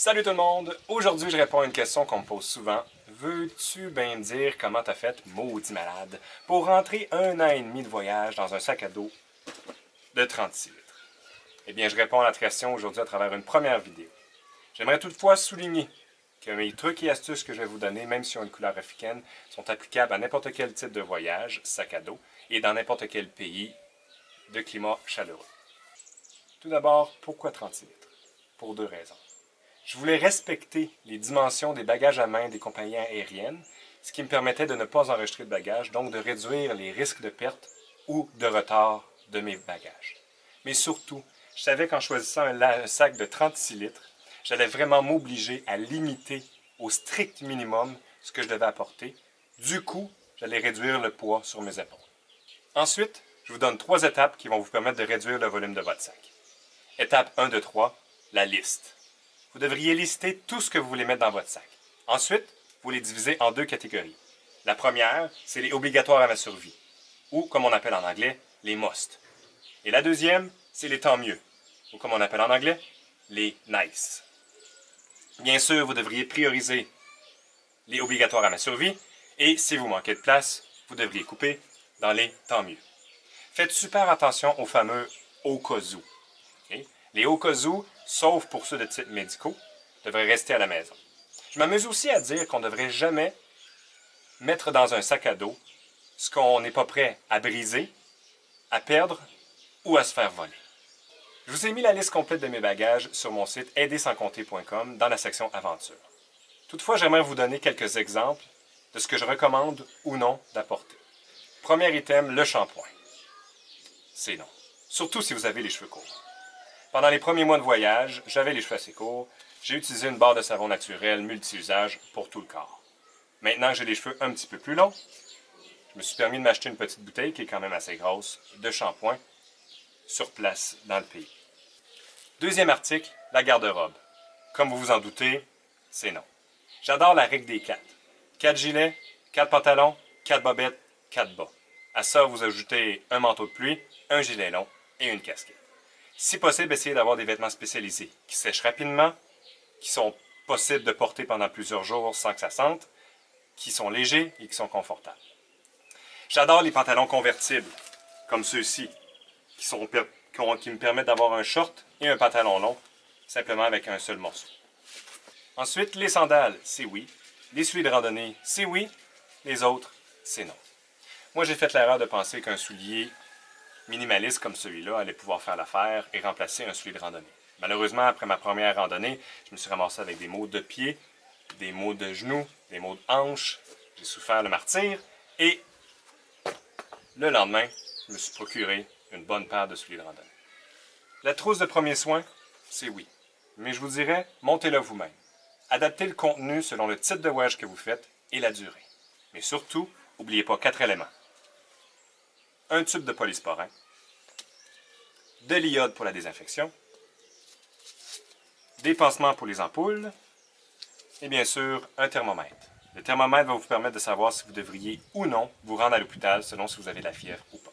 Salut tout le monde! Aujourd'hui, je réponds à une question qu'on me pose souvent. Veux-tu bien me dire comment t'as fait, maudit malade, pour rentrer 1 an et demi de voyage dans un sac à dos de 36 litres? Eh bien, je réponds à la question aujourd'hui à travers une première vidéo. J'aimerais toutefois souligner que mes trucs et astuces que je vais vous donner, même s'ils ont une couleur africaine, sont applicables à n'importe quel type de voyage, sac à dos, et dans n'importe quel pays de climat chaleureux. Tout d'abord, pourquoi 36 litres? Pour deux raisons. Je voulais respecter les dimensions des bagages à main des compagnies aériennes, ce qui me permettait de ne pas enregistrer de bagages, donc de réduire les risques de perte ou de retard de mes bagages. Mais surtout, je savais qu'en choisissant un sac de 36 litres, j'allais vraiment m'obliger à limiter au strict minimum ce que je devais apporter. Du coup, j'allais réduire le poids sur mes épaules. Ensuite, je vous donne 3 étapes qui vont vous permettre de réduire le volume de votre sac. Étape 1 de 3, la liste. Vous devriez lister tout ce que vous voulez mettre dans votre sac. Ensuite, vous les divisez en 2 catégories. La première, c'est les obligatoires à la survie, ou comme on appelle en anglais, les must. Et la deuxième, c'est les tant mieux, ou comme on appelle en anglais, les nice. Bien sûr, vous devriez prioriser les obligatoires à la survie, et si vous manquez de place, vous devriez couper dans les tant mieux. Faites super attention aux fameux au cas où. Okay? Les au cas où, sauf pour ceux de type médicaux, devraient rester à la maison. Je m'amuse aussi à dire qu'on ne devrait jamais mettre dans un sac à dos ce qu'on n'est pas prêt à briser, à perdre ou à se faire voler. Je vous ai mis la liste complète de mes bagages sur mon site aidersanscompter.com dans la section Aventure. Toutefois, j'aimerais vous donner quelques exemples de ce que je recommande ou non d'apporter. Premier item, le shampoing. C'est non. Surtout si vous avez les cheveux courts. Pendant les premiers mois de voyage, j'avais les cheveux assez courts. J'ai utilisé une barre de savon naturel multi-usage pour tout le corps. Maintenant que j'ai les cheveux un petit peu plus longs, je me suis permis de m'acheter une petite bouteille qui est quand même assez grosse de shampoing sur place dans le pays. Deuxième article, la garde-robe. Comme vous vous en doutez, c'est non. J'adore la règle des 4. 4 gilets, 4 pantalons, 4 bobettes, 4 bas. À ça, vous ajoutez un manteau de pluie, un gilet long et une casquette. Si possible, essayez d'avoir des vêtements spécialisés qui sèchent rapidement, qui sont possibles de porter pendant plusieurs jours sans que ça sente, qui sont légers et qui sont confortables. J'adore les pantalons convertibles, comme ceux-ci, qui me permettent d'avoir un short et un pantalon long, simplement avec un seul morceau. Ensuite, les sandales, c'est oui. Les souliers de randonnée, c'est oui. Les autres, c'est non. Moi, j'ai fait l'erreur de penser qu'un soulier minimaliste comme celui-là allait pouvoir faire l'affaire et remplacer un soulier de randonnée. Malheureusement, après ma première randonnée, je me suis ramassé avec des maux de pied, des maux de genoux, des maux de hanches. J'ai souffert le martyre et le lendemain, je me suis procuré une bonne paire de souliers de randonnée. La trousse de premiers soins, c'est oui. Mais je vous dirais, montez-la vous-même. Adaptez le contenu selon le type de voyage que vous faites et la durée. Mais surtout, n'oubliez pas 4 éléments. Un tube de polysporin, de l'iode pour la désinfection, des pansements pour les ampoules et bien sûr un thermomètre. Le thermomètre va vous permettre de savoir si vous devriez ou non vous rendre à l'hôpital selon si vous avez de la fièvre ou pas.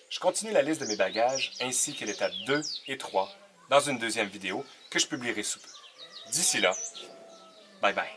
Je continue la liste de mes bagages ainsi que l'étape 2 et 3 dans une deuxième vidéo que je publierai sous peu. D'ici là, bye bye.